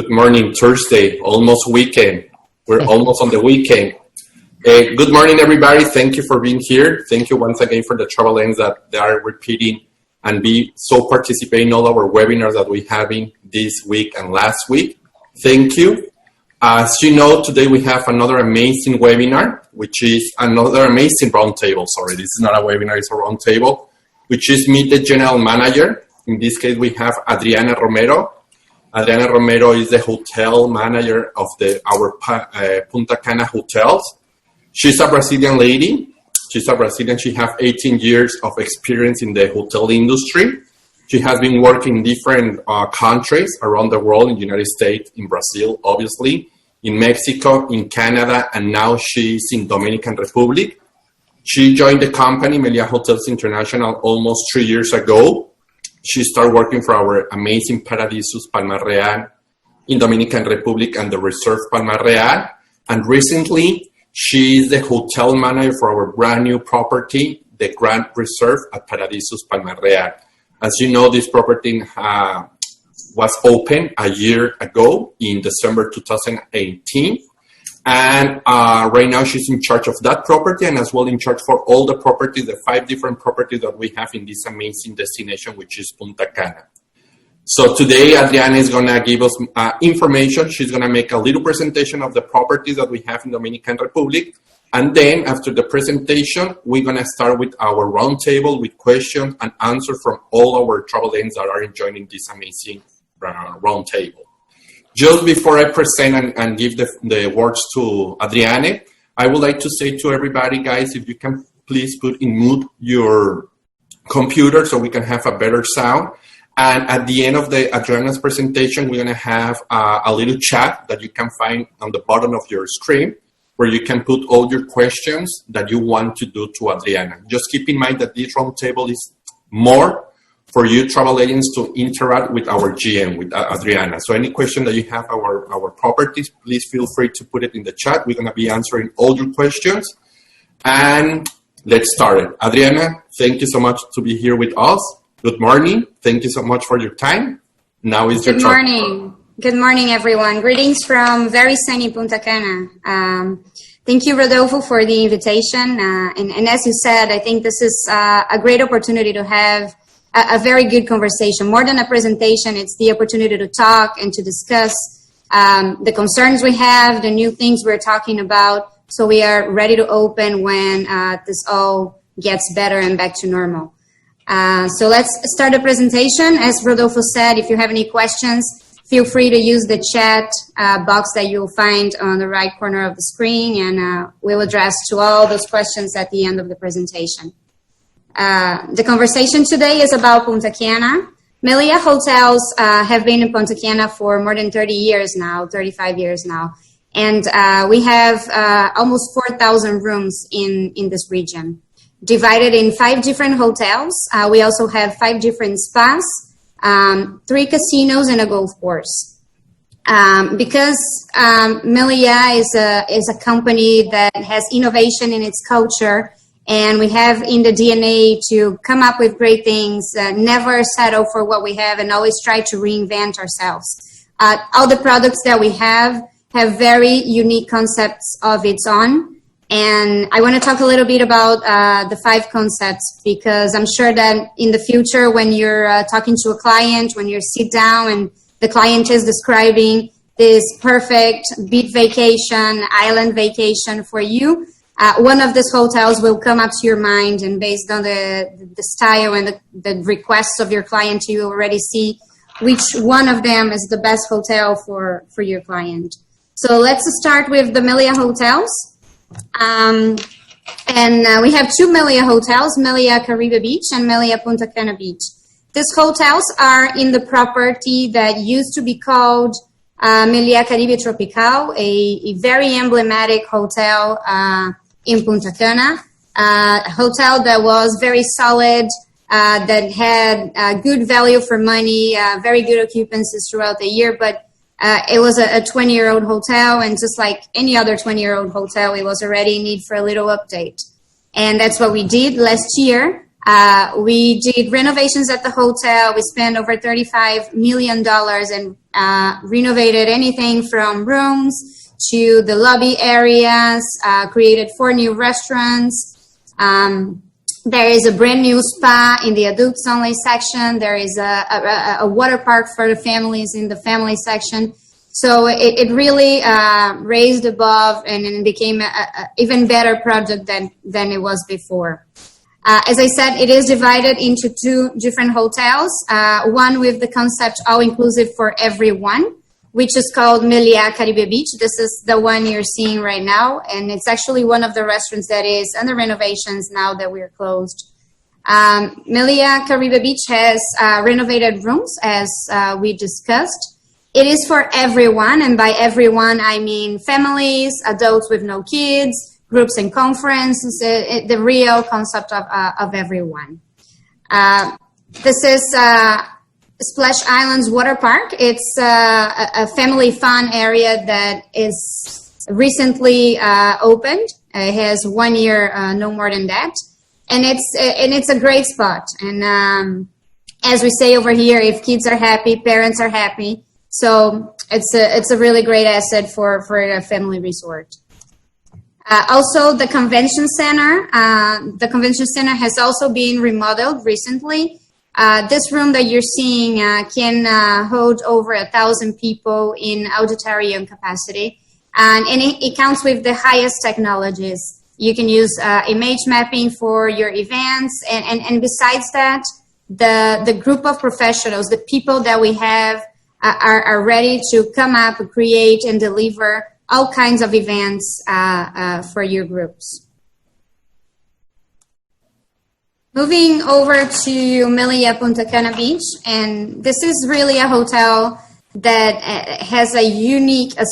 Good morning, Thursday, almost weekend. We're almost on the weekend. Good morning, everybody. Thank you for being here. Thank you once again for the travel lanes that they are repeating and be so participating in all our webinars that we're having this week and last week. Thank you. As you know, today we have another amazing webinar, which is another amazing roundtable. Sorry, this is not a webinar, it's a roundtable, which is Meet the General Manager. In this case, we have Adrine Romero. Adrine Romero is the hotel manager of our Punta Cana hotels. She's a Brazilian lady. She's a Brazilian. She has 18 years of experience in the hotel industry. She has been working in different countries around the world, in the United States, in Brazil, obviously, in Mexico, in Canada, and now she's in Dominican Republic. She joined the company, Melia Hotels International, almost 3 years ago. She started working for our amazing Paradisus Palma Real in Dominican Republic and the Reserve Palma Real. And recently, she is the hotel manager for our brand new property, the Grand Reserve at Paradisus Palma Real. As you know, this property was opened a year ago in December 2018. And right now she's in charge of that property and as well in charge for all the properties, the 5 different properties that we have in this amazing destination, which is Punta Cana. So today, Adriana is going to give us information. She's going to make a little presentation of the properties that we have in Dominican Republic. And then after the presentation, we're going to start with our roundtable with questions and answers from all our travel agents that are joining this amazing roundtable. Just before I present and give the words to Adriane, I would like to say to everybody, guys, if you can please put in mute your computer so we can have a better sound. And at the end of the Adriana's presentation, we're going to have a little chat that you can find on the bottom of your screen where you can put all your questions that you want to do to Adriana. Just keep in mind that this roundtable is more for you travel agents to interact with our GM, with Adriana. So any question that you have our properties, please feel free to put it in the chat. We're going to be answering all your questions. And let's start it. Adriana, thank you so much to be here with us. Good morning. Thank you so much for your time. Now is your turn. Good morning. Good morning, everyone. Greetings from very sunny Punta Cana. Thank you, Rodolfo, for the invitation. And as you said, I think this is a great opportunity to have a very good conversation. More than a presentation, it's the opportunity to talk and to discuss the concerns we have, the new things we're talking about, so we are ready to open when this all gets better and back to normal. So let's start the presentation. As Rodolfo said, if you have any questions, feel free to use the chat box that you'll find on the right corner of the screen, and we'll address to all those questions at the end of the presentation. The conversation today is about Punta Cana. Melia Hotels have been in Punta Cana for more than 30 years now, 35 years now. And we have almost 4,000 rooms in this region, divided in 5 different hotels. We also have 5 different spas, 3 casinos, and a golf course. Because Melia is a company that has innovation in its culture, and we have in the DNA to come up with great things, never settle for what we have, and always try to reinvent ourselves. All the products that we have very unique concepts of its own. And I want to talk a little bit about the 5 concepts, because I'm sure that in the future, when you're talking to a client, when you sit down and the client is describing this perfect beach vacation, island vacation for you, one of these hotels will come up to your mind, and based on the style and the requests of your client, you already see which one of them is the best hotel for your client. So let's start with the Melia Hotels. And we have 2 Melia hotels, Melia Caribe Beach and Melia Punta Cana Beach. These hotels are in the property that used to be called Melia Caribe Tropical, a very emblematic hotel in Punta Cana, a hotel that was very solid, that had good value for money, very good occupancies throughout the year, but it was a 20-year-old hotel, and just like any other 20-year-old hotel, it was already in need for a little update. And that's what we did last year. We did renovations at the hotel. We spent over $35 million and renovated anything from rooms to the lobby areas, created 4 new restaurants. There is a brand new spa in the adults only section. There is a water park for the families in the family section. So it really raised above and became an even better project than it was before. As I said, it is divided into 2 different hotels, one with the concept all-inclusive for everyone, which is called Meliá Caribe Beach. This is the one you're seeing right now, and it's actually one of the restaurants that is under renovations now that we're closed. Meliá Caribe Beach has renovated rooms, as we discussed. It is for everyone, and by everyone, I mean families, adults with no kids, groups and conferences, the real concept of everyone. This is Splash Islands Water Park. It's a family fun area that is recently opened. It has 1 year, no more than that, and it's a great spot. And as we say over here, if kids are happy, parents are happy. So it's a really great asset for a family resort. Also, the convention center. The convention center has also been remodeled recently. This room that you're seeing can hold over 1,000 people in auditorium capacity, and it counts with the highest technologies. You can use image mapping for your events, and besides that, the group of professionals, the people that we have, are ready to come up, create, and deliver all kinds of events for your groups. Moving over to Meliá Punta Cana Beach, and this is really a hotel that has a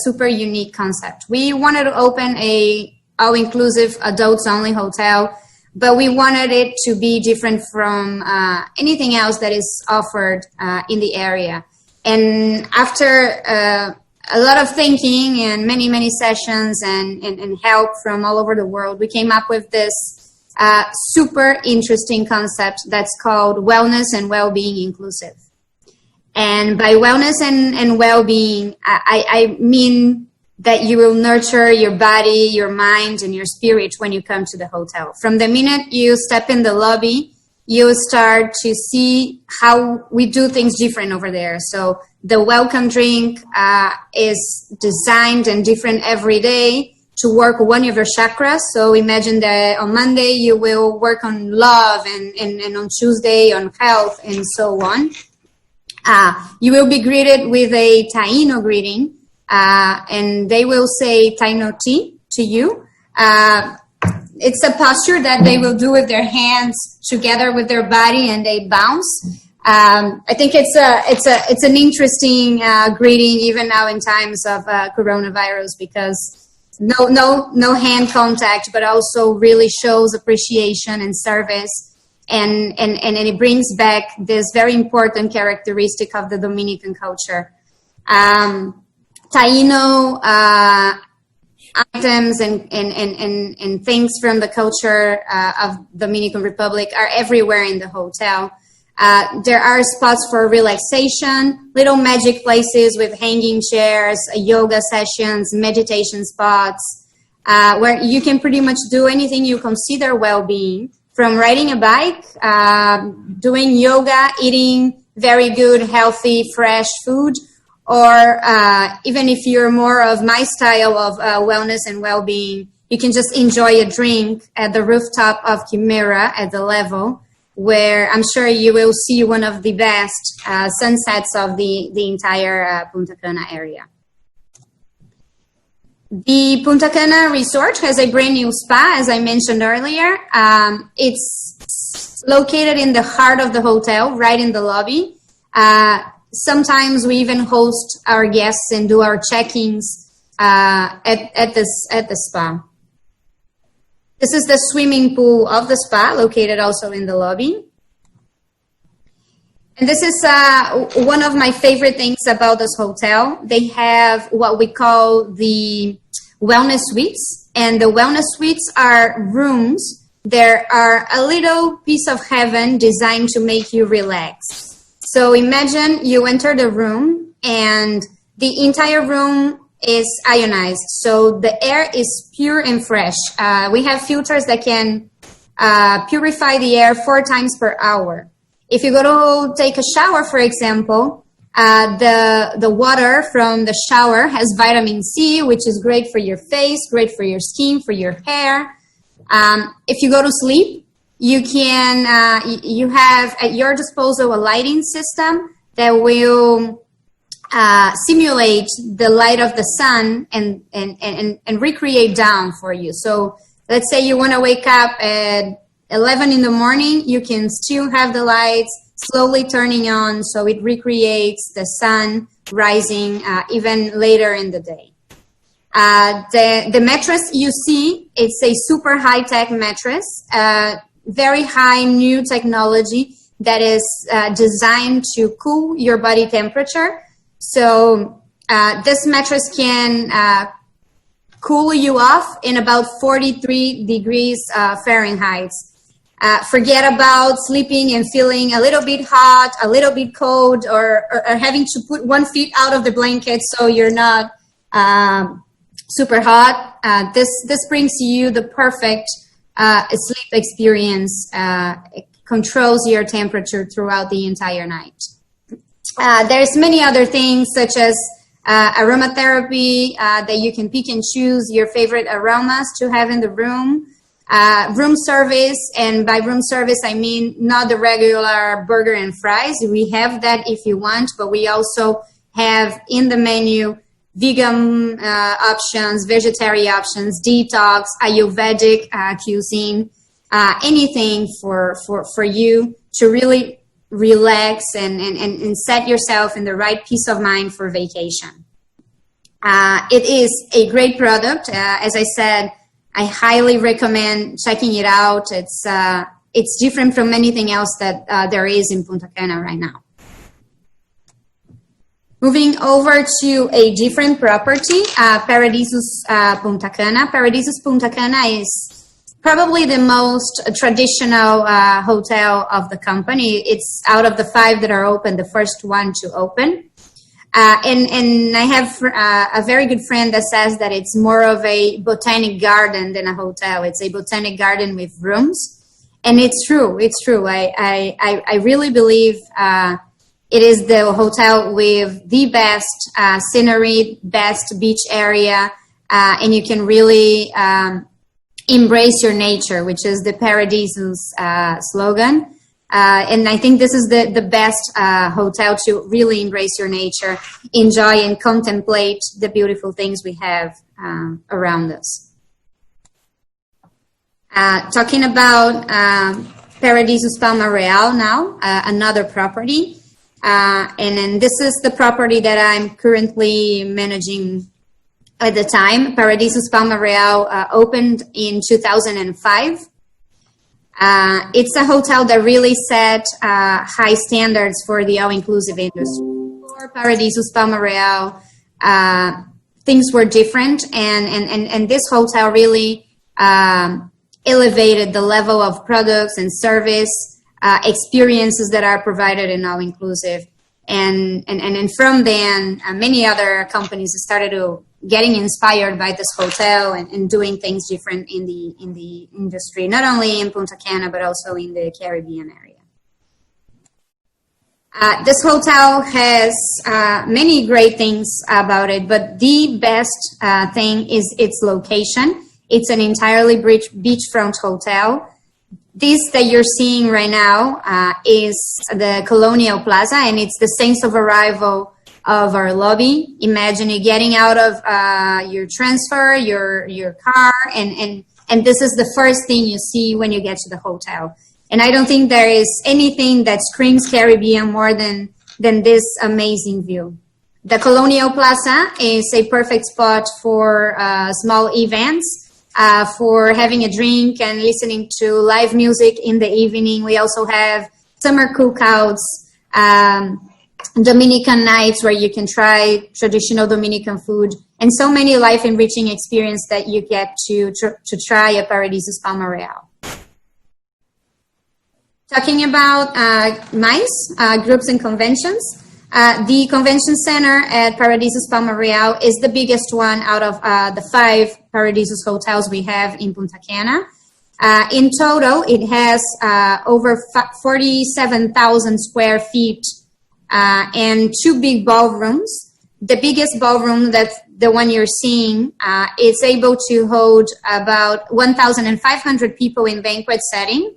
super unique concept. We wanted to open a all-inclusive adults-only hotel, but we wanted it to be different from anything else that is offered in the area. And after a lot of thinking and many sessions and help from all over the world, we came up with this super interesting concept that's called wellness and well-being inclusive. And by wellness and well-being, I mean that you will nurture your body, your mind, and your spirit when you come to the hotel. From the minute you step in the lobby, you start to see how we do things different over there. So the welcome drink is designed and different every day to work one of your chakras. So imagine that on Monday you will work on love, and on Tuesday on health, and so on. You will be greeted with a Taino greeting, and they will say Taino tea to you. It's a posture that they will do with their hands together with their body, and they bounce. I think it's an interesting greeting even now in times of coronavirus, because no hand contact, but also really shows appreciation and service, and it brings back this very important characteristic of the Dominican culture. Taino items and things from the culture of Dominican Republic are everywhere in the hotel. There are spots for relaxation, little magic places with hanging chairs, yoga sessions, meditation spots, where you can pretty much do anything you consider well-being, from riding a bike, doing yoga, eating very good, healthy, fresh food, or even if you're more of my style of wellness and well-being, you can just enjoy a drink at the rooftop of Quimera at the level, where I'm sure you will see one of the best sunsets of the entire Punta Cana area. The Punta Cana resort has a brand new spa, as I mentioned earlier. It's located in the heart of the hotel, right in the lobby. Sometimes we even host our guests and do our check-ins at the spa. This is the swimming pool of the spa, located also in the lobby. And this is one of my favorite things about this hotel. They have what we call the wellness suites. And the wellness suites are rooms there are a little piece of heaven designed to make you relax. So imagine you enter the room and the entire room is ionized. So the air is pure and fresh. We have filters that can purify the air 4 times per hour. If you go to take a shower, for example, the water from the shower has vitamin C, which is great for your face, great for your skin, for your hair. If you go to sleep, you have at your disposal a lighting system that will simulate the light of the sun and recreate dawn for you. So let's say you want to wake up at 11 in the morning, you can still have the lights slowly turning on, so it recreates the sun rising even later in the day. The mattress you see, it's a super high-tech mattress, very high new technology that is designed to cool your body temperature. So this mattress can cool you off in about 43 degrees Fahrenheit. Forget about sleeping and feeling a little bit hot, a little bit cold, or having to put 1 foot out of the blanket so you're not super hot. This brings you the perfect sleep experience. It controls your temperature throughout the entire night. There's many other things such as aromatherapy that you can pick and choose your favorite aromas to have in the room. Room service, and by room service I mean not the regular burger and fries. We have that if you want, but we also have in the menu vegan options, vegetarian options, detox, Ayurvedic cuisine, anything for you to really relax and set yourself in the right peace of mind for vacation. It is a great product. As I said, I highly recommend checking it out. It's different from anything else that there is in Punta Cana right now. Moving over to a different property, Paradisus Punta Cana. Paradisus Punta Cana is probably the most traditional hotel of the company. It's out of the 5 that are open, the first one to open. And I have a very good friend that says that it's more of a botanic garden than a hotel. It's a botanic garden with rooms. And it's true. It's true. I really believe it is the hotel with the best scenery, best beach area, and you can really embrace your nature, which is the Paradisus slogan. And I think this is the best hotel to really embrace your nature, enjoy and contemplate the beautiful things we have around us. Talking about Paradisus Palma Real now, another property. And then this is the property that I'm currently managing at the time. Paradisus Palma Real opened in 2005. It's a hotel that really set high standards for the all-inclusive industry. For Paradisus Palma Real, things were different, and this hotel really elevated the level of products and service experiences that are provided in all-inclusive. And from then, many other companies started getting inspired by this hotel and doing things different in the industry, not only in Punta Cana, but also in the Caribbean area. This hotel has many great things about it, but the best thing is its location. It's an entirely beachfront hotel. This that you're seeing right now is the Colonial Plaza, and it's the sense of arrival of our lobby. Imagine you getting out of your transfer, your car, and this is the first thing you see when you get to the hotel. And I don't think there is anything that screams Caribbean more than this amazing view. The Colonial Plaza is a perfect spot for small events, for having a drink and listening to live music in the evening. We also have summer cookouts, Dominican nights where you can try traditional Dominican food, and so many life-enriching experiences that you get to try at Paradisus Palma Real. Talking about MICE, groups and conventions, the convention center at Paradisus Palma Real is the biggest one out of the 5 Paradisus hotels we have in Punta Cana. In total, it has over 47,000 square feet and 2 big ballrooms. The biggest ballroom, that's the one you're seeing, is able to hold about 1,500 people in banquet setting.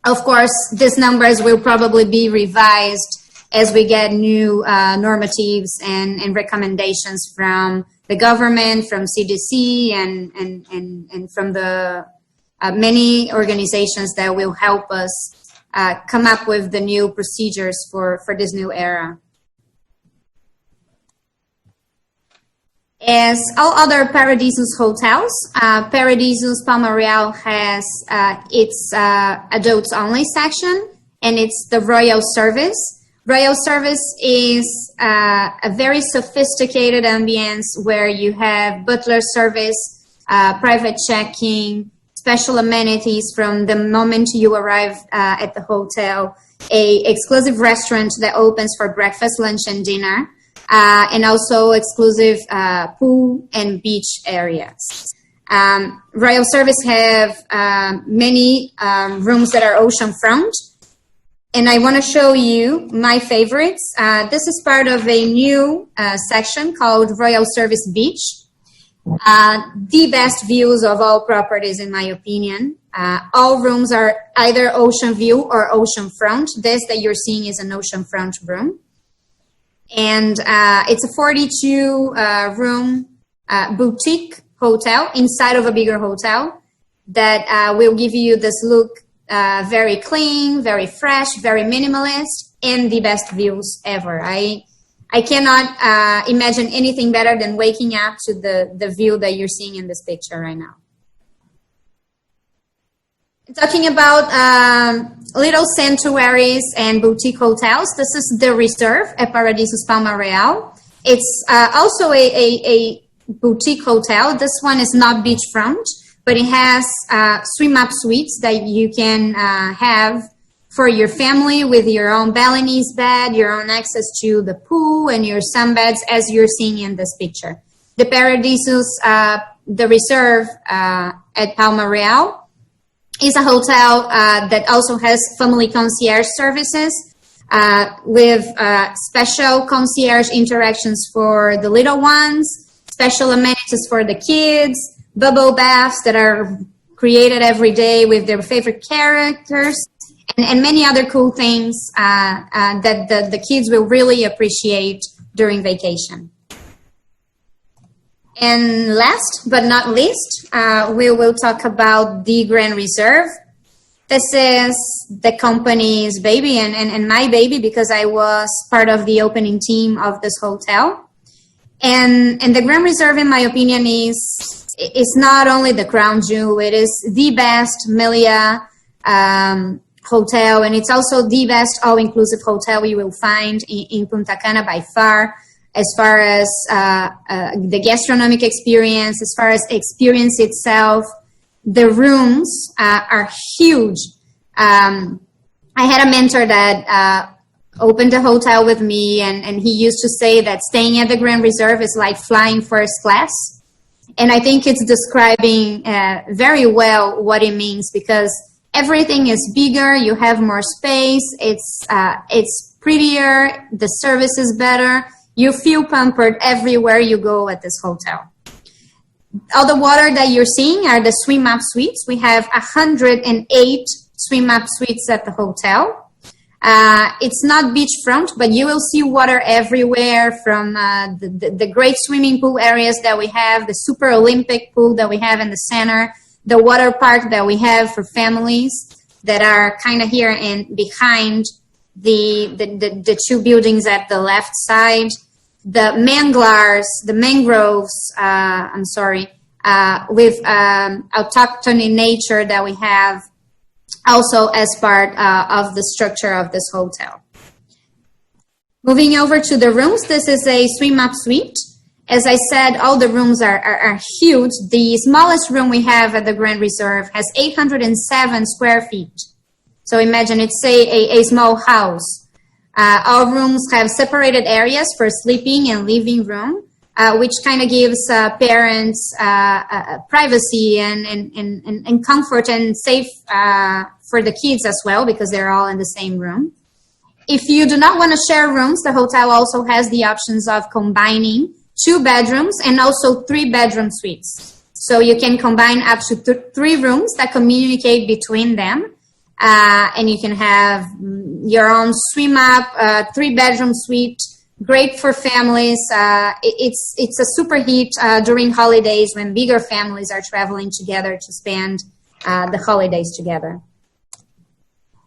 Of course, these numbers will probably be revised as we get new normatives and recommendations from the government, from CDC, and from the many organizations that will help us come up with the new procedures for this new era. As all other Paradisus hotels, Paradisus Palma Real has its adults only section, and it's the Royal Service. Royal Service is a very sophisticated ambience where you have butler service, private check-in, special amenities from the moment you arrive at the hotel, a exclusive restaurant that opens for breakfast, lunch, and dinner, and also exclusive pool and beach areas. Royal Service have many rooms that are oceanfront, and I want to show you my favorites. This is part of a new section called Royal Service Beach. The best views of all properties, in my opinion. All rooms are either ocean view or ocean front. This that you're seeing is an ocean front room. And it's a 42 room boutique hotel inside of a bigger hotel that will give you this look, very clean, very fresh, very minimalist, and the best views ever. I cannot imagine anything better than waking up to the view that you're seeing in this picture right now. Talking about little sanctuaries and boutique hotels, this is the Reserve at Paradisus Palma Real. It's also a boutique hotel. This one is not beachfront, but it has swim-up suites that you can have for your family with your own Balinese bed, your own access to the pool, and your sunbeds, as you're seeing in this picture. The Paradisus, the Reserve at Palma Real, is a hotel that also has family concierge services with special concierge interactions for the little ones, special amenities for the kids, bubble baths that are created every day with their favorite characters, and many other cool things that the kids will really appreciate during vacation. And last but not least, we will talk about the Grand Reserve. This is the company's baby and my baby, because I was part of the opening team of this hotel. And the Grand Reserve, in my opinion, is not only the crown jewel, it is the best Melia hotel, and it's also the best all-inclusive hotel you will find in Punta Cana by far. As far as the gastronomic experience, as far as experience itself, the rooms are huge. I had a mentor that opened a hotel with me, and he used to say that staying at the Grand Reserve is like flying first class. And I think it's describing very well what it means, because everything is bigger, you have more space, it's prettier, the service is better. You feel pampered everywhere you go at this hotel. All the water that you're seeing are the swim-up suites. We have 108 swim-up suites at the hotel. It's not beachfront, but you will see water everywhere, from the great swimming pool areas that we have, the Super Olympic pool that we have in the center, the water park that we have for families that are kind of here and behind the 2 buildings at the left side. The mangroves, with autochthony nature that we have also as part of the structure of this hotel. Moving over to the rooms, this is a swim-up suite. As I said, all the rooms are huge. The smallest room we have at the Grand Reserve has 807 square feet. So imagine it's a small house. Our rooms have separated areas for sleeping and living room, which kind of gives parents privacy and comfort and safe for the kids as well, because they're all in the same room. If you do not want to share rooms, the hotel also has the options of combining 2 bedrooms and also 3-bedroom suites. So you can combine up to 3 rooms that communicate between them. And you can have your own swim up, 3-bedroom suite, great for families. It's a super hit during holidays when bigger families are traveling together to spend the holidays together.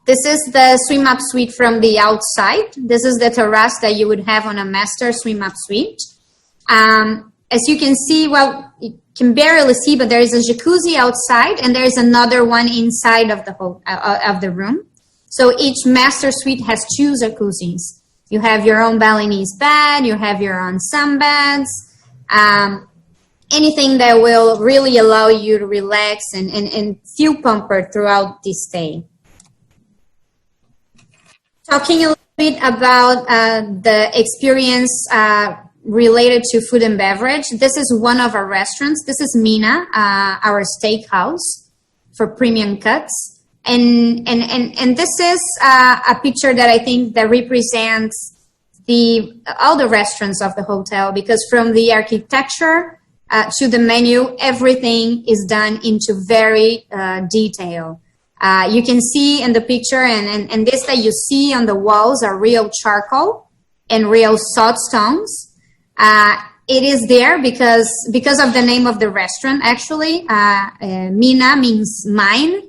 This is the swim up suite from the outside. This is the terrace that you would have on a master swim up suite. As you can see, well, you can barely see, but there is a jacuzzi outside and there is another one inside of the room. So each master suite has 2 jacuzzis. You have your own Balinese bed, you have your own sunbeds, anything that will really allow you to relax and feel pampered throughout this stay. Talking a little bit about the experience related to food and beverage. This is one of our restaurants. This is Mina, our steakhouse for premium cuts. And this is a picture that I think that represents all the restaurants of the hotel, because from the architecture to the menu, everything is done into very detail. You can see in the picture, and this that you see on the walls are real charcoal and real salt stones. It is there because of the name of the restaurant, actually. Mina means mine.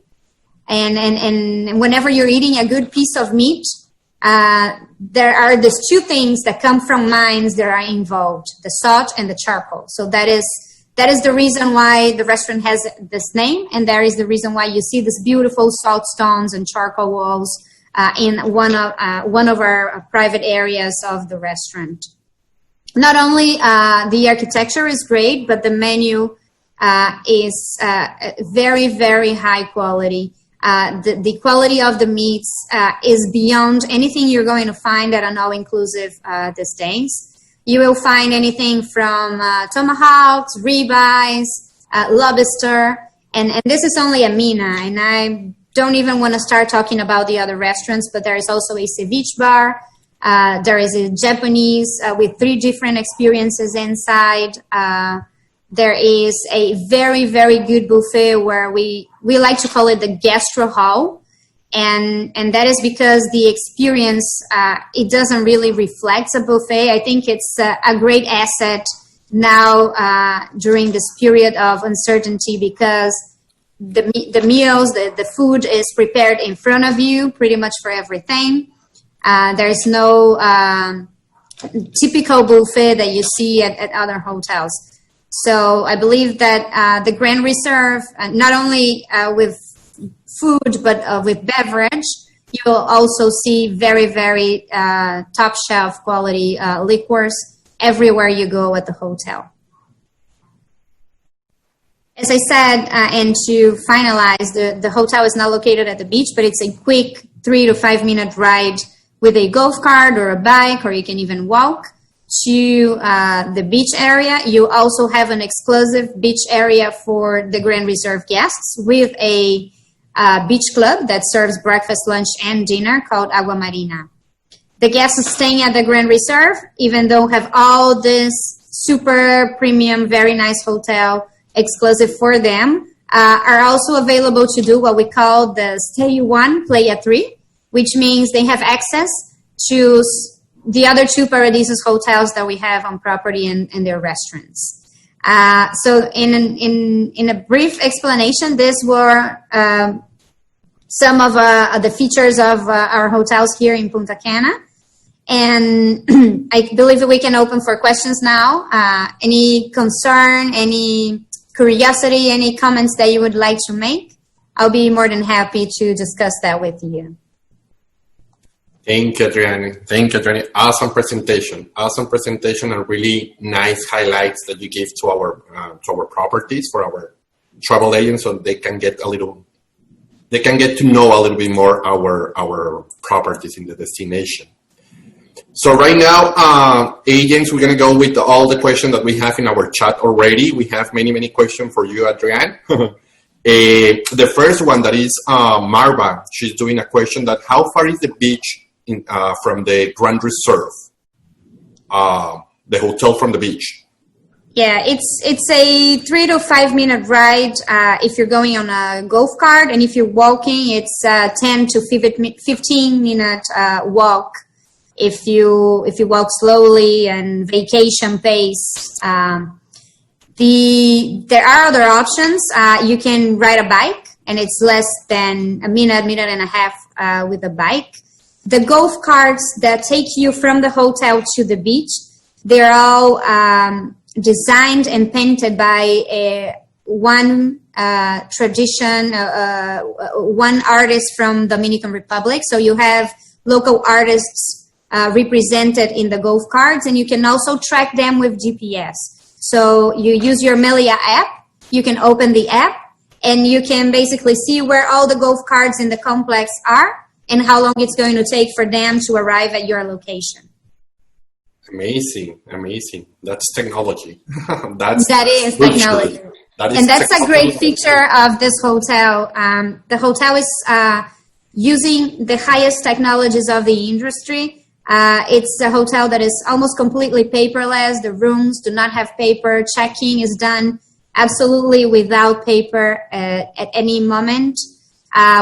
And whenever you're eating a good piece of meat, there are these 2 things that come from mines that are involved, the salt and the charcoal. So that is the reason why the restaurant has this name, and that is the reason why you see this beautiful salt stones and charcoal walls in one of our private areas of the restaurant. Not only the architecture is great, but the menu is very, very high quality. The quality of the meats is beyond anything you're going to find at an all-inclusive these days. You will find anything from tomahawks, ribeyes, lobster, and this is only a Mina, and I don't even want to start talking about the other restaurants, but there is also a ceviche bar. There is a Japanese with 3 different experiences inside. There is a very, very good buffet where we like to call it the gastro hall. And that is because the experience, it doesn't really reflect a buffet. I think it's a great asset now during this period of uncertainty, because the meals, the food is prepared in front of you pretty much for everything. There is no typical buffet that you see at other hotels. So I believe that the Grand Reserve, not only with food, but with beverage, you will also see very, very top shelf quality liquors everywhere you go at the hotel. As I said, and to finalize, the hotel is not located at the beach, but it's a quick 3 to 5 minute ride with a golf cart or a bike, or you can even walk to the beach area. You also have an exclusive beach area for the Grand Reserve guests with a beach club that serves breakfast, lunch, and dinner called Agua Marina. The guests staying at the Grand Reserve, even though have all this super premium, very nice hotel exclusive for them, are also available to do what we call the Stay 1, Play at 3, which means they have access to the other 2 Paradisos hotels that we have on property and their restaurants. So in a brief explanation, these were some of the features of our hotels here in Punta Cana. And I believe that we can open for questions now. Any concern, any curiosity, any comments that you would like to make, I'll be more than happy to discuss that with you. Thank you, Adrine. Thank you, Adrine. Awesome presentation and really nice highlights that you gave to our properties for our travel agents, so they can get a little they can get to know a little bit more our properties in the destination. So right now, agents, we're going to go with all the questions that we have in our chat already. We have many questions for you, Adrienne. The first one that is Marva. She's doing a question that how far is the beach from the Grand Reserve, the hotel from the beach? Yeah, it's a 3 to 5 minute ride if you're going on a golf cart, and if you're walking, it's 10 to 15 minute walk. If you walk slowly and vacation pace. There are other options. You can ride a bike, and it's less than a minute and a half with a bike. The golf carts that take you from the hotel to the beach, they're all designed and painted by one artist from Dominican Republic. So you have local artists represented in the golf carts, and you can also track them with GPS. So you use your Melia app, you can open the app, and you can basically see where all the golf carts in the complex are and how long it's going to take for them to arrive at your location. Amazing. That's technology. That is technology. That's a great feature of this hotel. The hotel is using the highest technologies of the industry. It's a hotel that is almost completely paperless. The rooms do not have paper. Check-in is done absolutely without paper at any moment.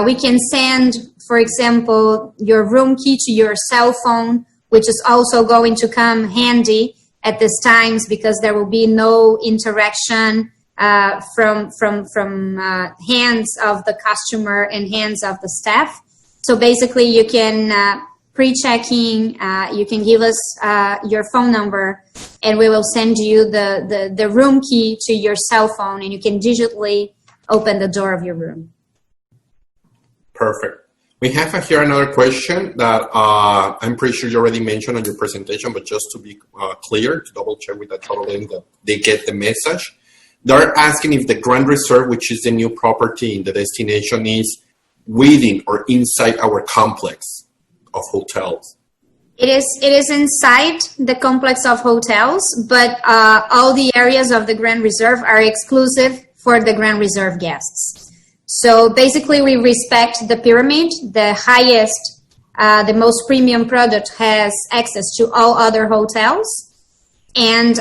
We can send, for example, your room key to your cell phone, which is also going to come handy at these times because there will be no interaction from hands of the customer and hands of the staff. So basically, you can pre-checking, you can give us your phone number, and we will send you the room key to your cell phone, and you can digitally open the door of your room. Perfect. We have here another question that I'm pretty sure you already mentioned on your presentation, but just to be clear, to double check with the travel agent that they get the message. They're asking if the Grand Reserve, which is the new property in the destination, is within or inside our complex of hotels. It is inside the complex of hotels, but all the areas of the Grand Reserve are exclusive for the Grand Reserve guests. So basically, we respect the pyramid. The highest, the most premium product has access to all other hotels, and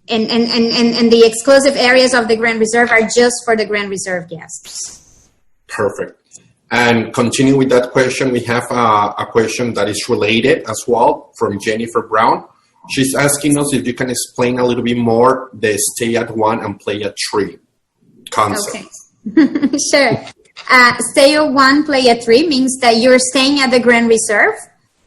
the exclusive areas of the Grand Reserve are just for the Grand Reserve guests. Perfect. And continue with that question, we have a question that is related as well from Jennifer Brown. She's asking us if you can explain a little bit more the stay at 1 and play at 3 concept. Okay. Sure. Stay at 1, play at 3 means that you're staying at the Grand Reserve,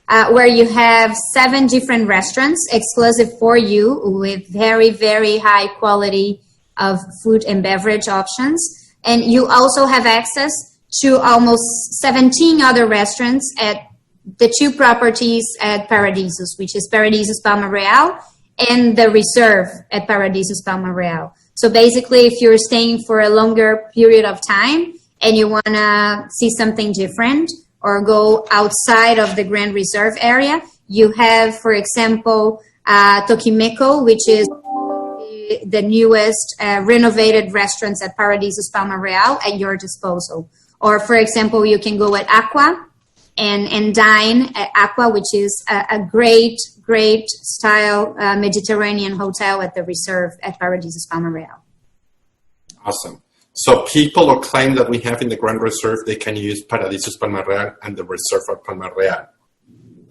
where you have 7 different restaurants exclusive for you with very, very high quality of food and beverage options. And you also have access to almost 17 other restaurants at the 2 properties at Paradisus, which is Paradisus Palma Real and the Reserve at Paradisus Palma Real. So basically, if you're staying for a longer period of time and you want to see something different or go outside of the Grand Reserve area, you have, for example, Tokimeco, which is the newest renovated restaurants at Paradisus Palma Real at your disposal. Or, for example, you can go at Aqua and dine at Aqua, which is a great style Mediterranean hotel at the Reserve at Paradisus Palma Real. Awesome. So people or clients that we have in the Grand Reserve, they can use Paradisus Palma Real and the Reserve at Palma Real,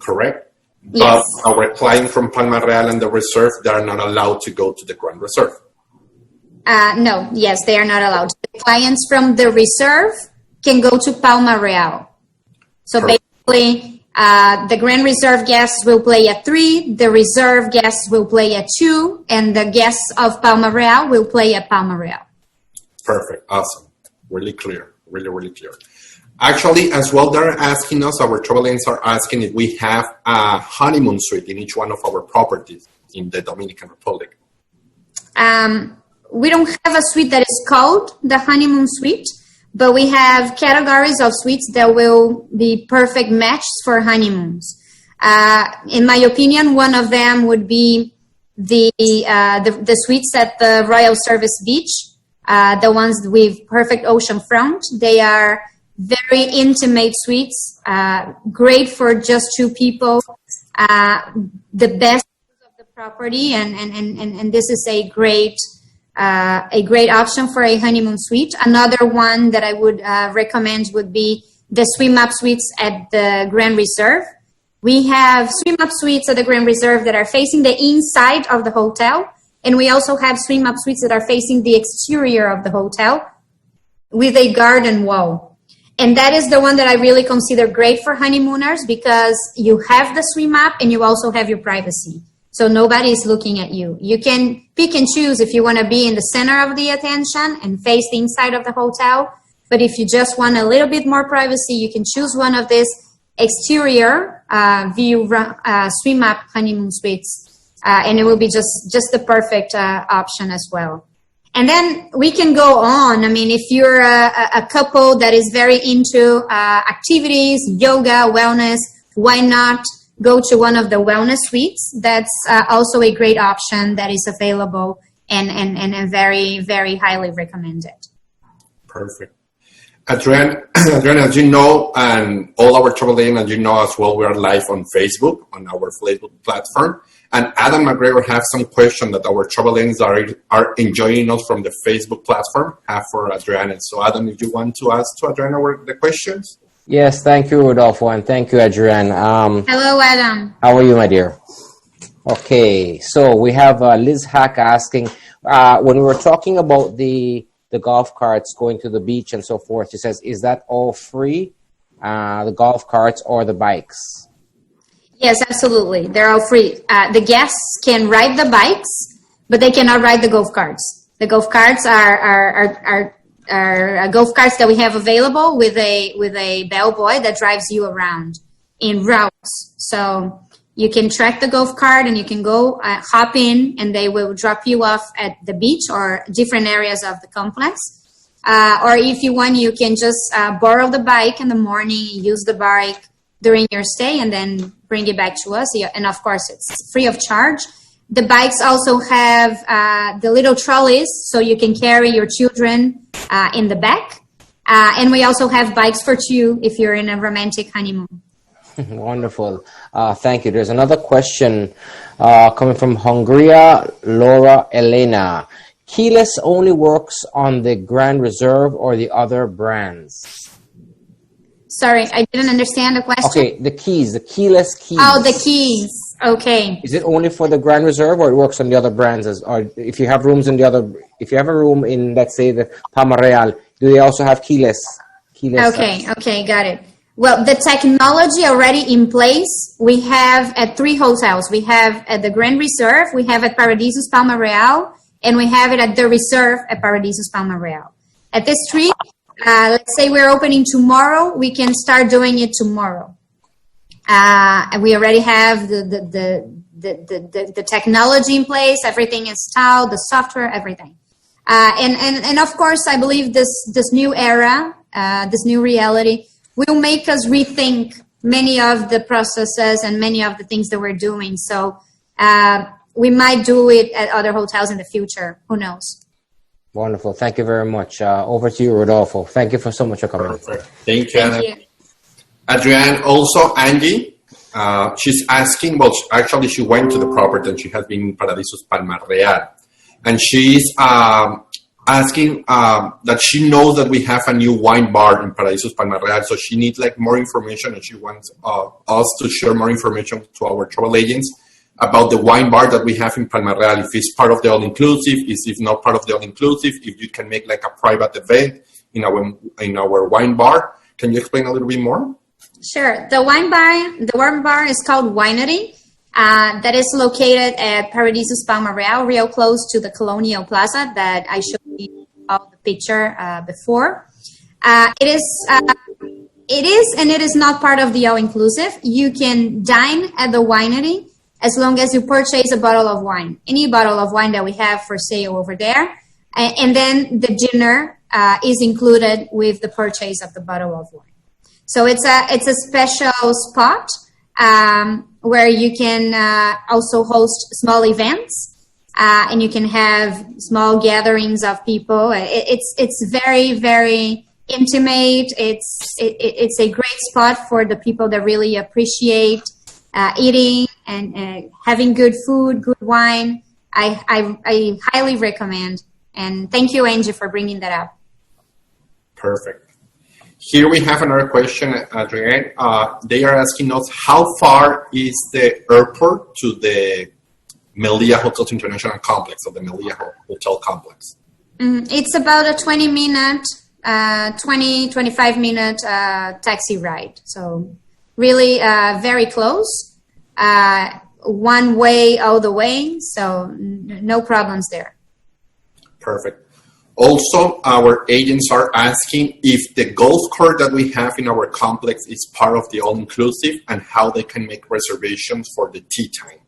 correct? Yes. But our clients from Palma Real and the Reserve, they are not allowed to go to the Grand Reserve. No, yes, they are not allowed. The clients from the Reserve can go to Palma Real. So basically, the Grand Reserve guests will play at 3, the Reserve guests will play at 2, and the guests of Palma Real will play at Palma Real. Perfect. Awesome. Really clear. Really clear. Actually, as well, they're asking us, our travel agents are asking if we have a honeymoon suite in each one of our properties in the Dominican Republic. We don't have a suite that is called the honeymoon suite, but we have categories of suites that will be perfect matches for honeymoons. In my opinion, one of them would be the suites at the Royal Service Beach, the ones with perfect ocean front. They are very intimate suites, great for just two people, the best of the property, and this is a great option for a honeymoon suite. Another one that I would recommend would be the swim up suites at the Grand Reserve. We have swim up suites at the Grand Reserve that are facing the inside of the hotel, and we also have swim up suites that are facing the exterior of the hotel with a garden wall. And that is the one that I really consider great for honeymooners because you have the swim up and you also have your privacy. So nobody is looking at you. You can pick and choose if you want to be in the center of the attention and face the inside of the hotel. But if you just want a little bit more privacy, you can choose one of these exterior view swim up honeymoon suites. And it will be just the perfect option as well. And then we can go on. I mean, if you're a couple that is very into activities, yoga, wellness, why not go to one of the wellness suites? That's also a great option that is available and very, very highly recommended. Perfect. Adrine, as you know, and all our travel agents, as you know as well, we are live on Facebook, on our Facebook platform. And Adam McGregor has some questions that our travel agents are enjoying us from the Facebook platform have for Adrine. So Adam, if you want to ask to Adrine the questions? Yes, thank you, Rodolfo, and thank you, Adrine. Hello, Adam. How are you, my dear? Okay, so we have Liz Hack asking, when we were talking about the golf carts going to the beach and so forth, she says, is that all free, the golf carts or the bikes? Yes, absolutely. They're all free. The guests can ride the bikes, but they cannot ride the golf carts. The golf carts are golf carts that we have available with a bellboy that drives you around in routes. So you can track the golf cart and you can go hop in and they will drop you off at the beach or different areas of the complex. Or if you want, you can just borrow the bike in the morning, use the bike during your stay and then bring it back to us. And of course, it's free of charge. The bikes also have the little trolleys so you can carry your children in the back. And we also have bikes for two if you're in a romantic honeymoon. Wonderful. Thank you. There's another question coming from Hungria, Laura Elena. Keyless only works on the Grand Reserve or the other brands? Sorry, I didn't understand the question. Okay, the keyless keys. Oh, the keys. Okay. Is it only for the Grand Reserve or it works on the other brands? Or if you have rooms in if you have a room in, let's say, the Palma Real, do they also have keyless? Okay, got it. Well, the technology already in place, we have at 3 hotels. We have at the Grand Reserve, we have at Paradisus Palma Real, and we have it at the Reserve at Paradisus Palma Real. At this 3, let's say we're opening tomorrow, we can start doing it tomorrow. And we already have the technology in place, everything installed, the software, everything. And of course, I believe this new era, this new reality, will make us rethink many of the processes and many of the things that we're doing. So we might do it at other hotels in the future. Who knows? Wonderful. Thank you very much. Over to you, Rodolfo. Thank you so much for coming. Perfect. Thank you. Adrienne, also Angie, she's asking, well, actually she went to the property and she has been in Paradisus Palma Real. And she's asking that she knows that we have a new wine bar in Paradisus Palma Real, so she needs more information, and she wants us to share more information to our travel agents about the wine bar that we have in Palma Real, if it's part of the all-inclusive, if not part of the all-inclusive, if you can make a private event in our wine bar. Can you explain a little bit more? Sure. The wine bar is called Winery. That is located at Paradisus Palma Real, real close to the Colonial Plaza that I showed you all the picture before. It is and it is not part of the all-inclusive. You can dine at the winery as long as you purchase a bottle of wine, any bottle of wine that we have for sale over there. And then the dinner is included with the purchase of the bottle of wine. So it's a special spot where you can also host small events, and you can have small gatherings of people. It's very, very intimate. It's a great spot for the people that really appreciate eating and having good food, good wine. I highly recommend. And thank you, Angie, for bringing that up. Perfect. Here we have another question, Adrine. They are asking us, how far is the airport to the Melia Hotels International Complex, or the Melia Hotel Complex? It's about a 25-minute taxi ride. So really very close, one way all the way, so no problems there. Perfect. Also, our agents are asking if the golf course that we have in our complex is part of the all-inclusive and how they can make reservations for the tea time.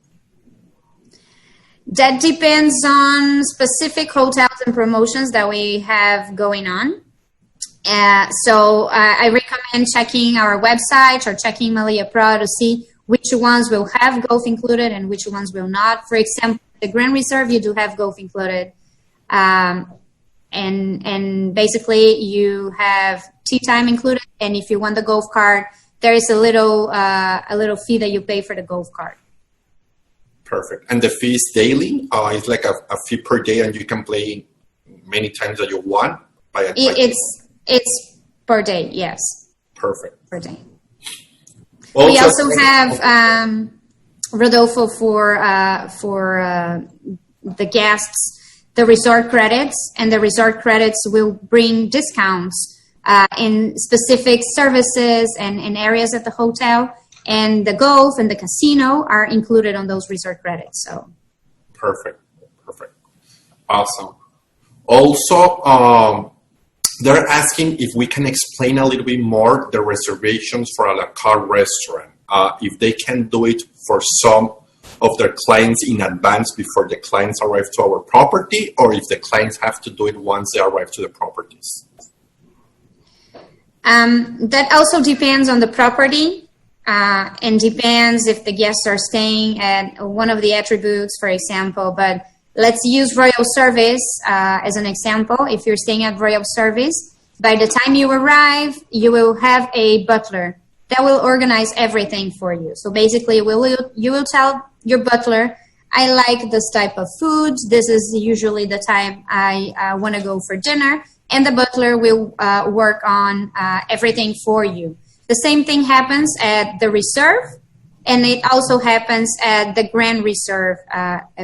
That depends on specific hotels and promotions that we have going on. So I recommend checking our website or checking Melia Pro to see which ones will have golf included and which ones will not. For example, the Grand Reserve, you do have golf included. And basically you have tea time included, and if you want the golf cart, there is a little fee that you pay for the golf cart. Perfect. And the fee is daily? It's like a fee per day, and you can play many times that you want? It's per day, yes. Perfect. Per day. We also have, Rodolfo, for the guests, the resort credits, and the resort credits will bring discounts in specific services and areas at the hotel, and the golf and the casino are included on those resort credits. So perfect. Awesome. Also, they're asking if we can explain a little bit more the reservations for a la carte restaurant, if they can do it for some of their clients in advance before the clients arrive to our property, or if the clients have to do it once they arrive to the properties. That also depends on the property, and depends if the guests are staying at one of the attributes, for example. But let's use Royal Service as an example. If you're staying at Royal Service, by the time you arrive, you will have a butler that will organize everything for you. So basically, you will tell your butler, I like this type of food. This is usually the time I want to go for dinner. And the butler will work on everything for you. The same thing happens at the Reserve, and it also happens at the Grand Reserve at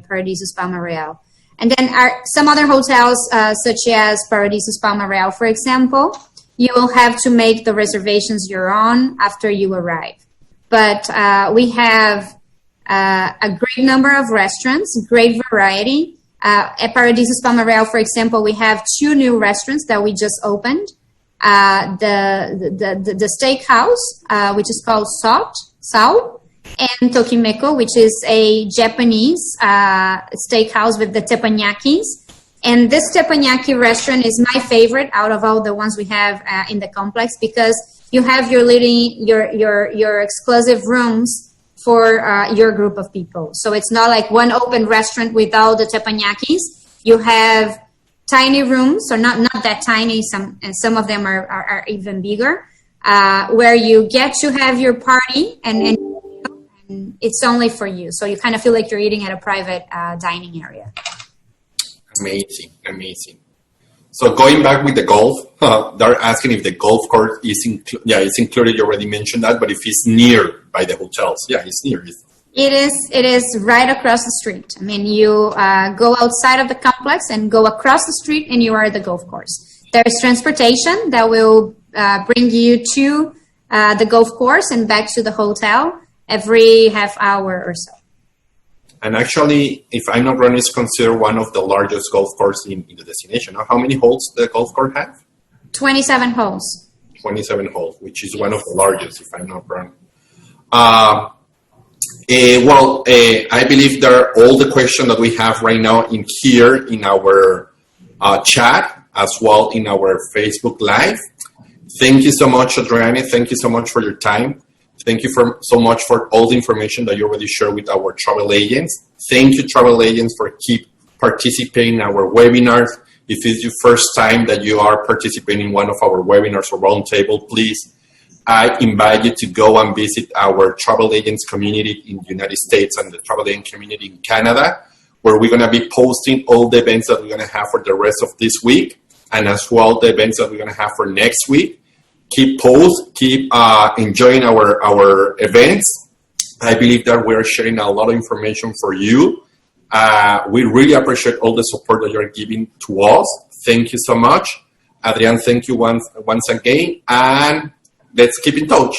Paradisus Palma Real. And then some other hotels, such as Paradisus Palma Real, for example, you will have to make the reservations your own after you arrive. But we have a great number of restaurants, great variety. At Paradisus Palma Real, for example, we have 2 new restaurants that we just opened. The steakhouse, which is called Sao, and Tokimeko, which is a Japanese steakhouse with the teppanyakis. And this teppanyaki restaurant is my favorite out of all the ones we have in the complex, because you have your exclusive rooms for your group of people. So it's not like one open restaurant with all the teppanyakis. You have tiny rooms, or not that tiny. Some of them are even bigger, where you get to have your party, and it's only for you. So you kind of feel like you're eating at a private dining area. Amazing. So going back with the golf, they're asking if the golf course is included. Yeah, it's included. You already mentioned that, but if it's near by the hotels, yeah, it's near. It is right across the street. I mean, you go outside of the complex and go across the street, and you are at the golf course. There is transportation that will bring you to the golf course and back to the hotel every half hour or so. And actually, if I'm not wrong, it's considered one of the largest golf courses in the destination. How many holes does the golf course have? 27 holes. 27 holes, which is one of the largest, if I'm not wrong. I believe that are all the questions that we have right now in here in our chat. as well in our Facebook Live. Thank you so much, Adrine. Thank you so much for your time. Thank you so much for all the information that you already shared with our travel agents. Thank you, travel agents, for keep participating in our webinars. If it's your first time that you are participating in one of our webinars or roundtable, please, I invite you to go and visit our travel agents community in the United States and the travel agent community in Canada, where we're going to be posting all the events that we're going to have for the rest of this week, and as well the events that we're going to have for next week. Keep enjoying our events. I believe that we're sharing a lot of information for you. We really appreciate all the support that you're giving to us. Thank you so much. Adrian, thank you once again, and let's keep in touch.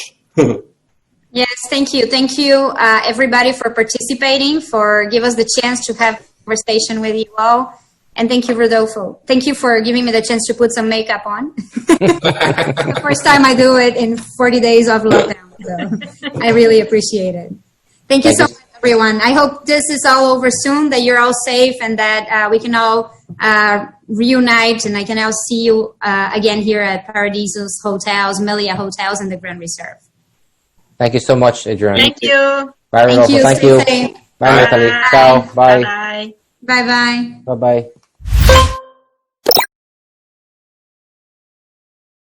Yes, thank you. Thank you, everybody, for participating, for giving us the chance to have a conversation with you all. And thank you, Rodolfo. Thank you for giving me the chance to put some makeup on. The first time I do it in 40 days of lockdown. So I really appreciate it. Thank you so much, everyone. I hope this is all over soon, that you're all safe, and that we can all reunite, and I can all see you again here at Paradisos Hotels, Melia Hotels, and the Grand Reserve. Thank you so much, Adrian. Thank you. Bye, Rodolfo. Thank you. Bye, Natalie. Ciao. Bye. Bye. Bye-bye. Bye-bye.